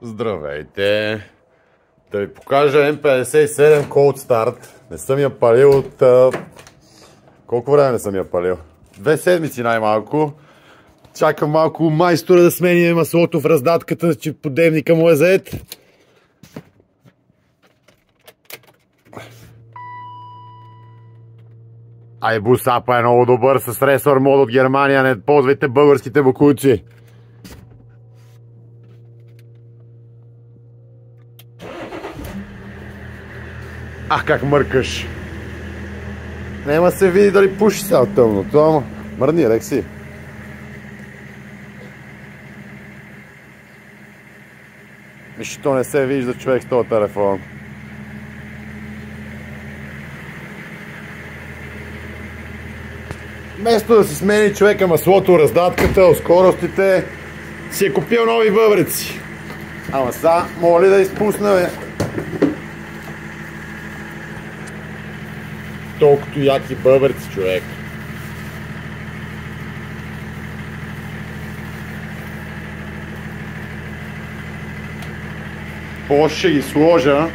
Здравейте! Да ви покажа М57 Cold Start. Не съм я палил от... Колко време не съм я палил? 2 седмици най-малко. Чакам малко майстора да смени маслото в раздатката, че подемника му е заед. Айбусапа е много добър с ресор мод от Германия. Не ползвайте българските бокуци. Ах, как мъркаш! Нема се види дали пуши сега от тъмното, ама мърни, Рекси. Нищо не се вижда, човек, с този телефон. Вместо да си смени човека маслото, раздатката, скоростите, си е купил нови бъбреци. Ама сега, мога ли да изпусна, бе? Толкова яки бъбреци, човек. После ще ги сложа.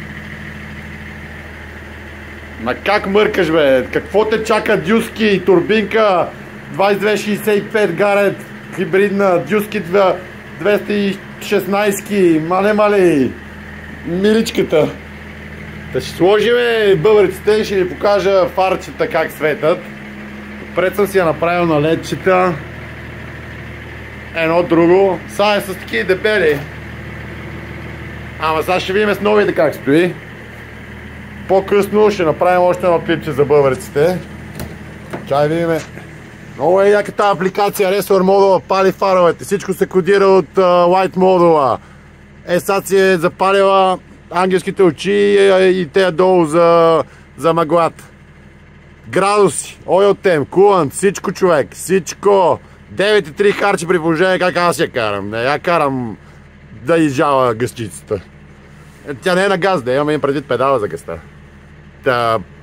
Ма как мъркаш, бе? Какво те чака дюски, турбинка 2265 Гарет, хибридна, дюски 216, мале, миличката. Да ще сложим бъбреците и ще ви покажа фарчета как светят. Пред съм си я направил на ледчета. Едно друго. Сега е с такива дебели. Ама сега ще видим с новите как стои. По-късно ще направим още едно клипче за бъбреците. Чай видим. Много е яка тази апликация, Resor модула, пали фаровете. Всичко се кодира от Light модула. Сега си е запалила ангелските очи и те долу за мъглата. Градуси, oil temp, кулант, всичко, човек, всичко. 9,3 харчи при положение как аз я карам. Не я карам да изжава гъсчицата. Тя не е на газ, да имаме предвид педала за гъста.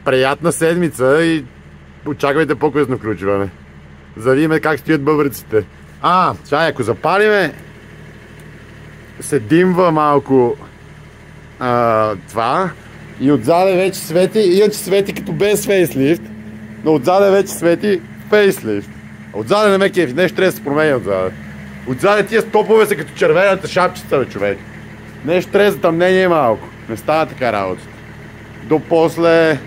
Приятна седмица и очаквайте по-късно включване. За да видим как стоят бъбреците. Чай, ако запалиме, се димва малко това и отзаде вече свети, иначе свети като без фейслифт, но отзаде вече свети фейслифт. Отзаде не ме кефи, нещо трябва да се промени отзаде. Отзаде тия стопове са като червената шапчица, бе, човек. Нещо трябва за тъмнение малко. Не става така работата. До после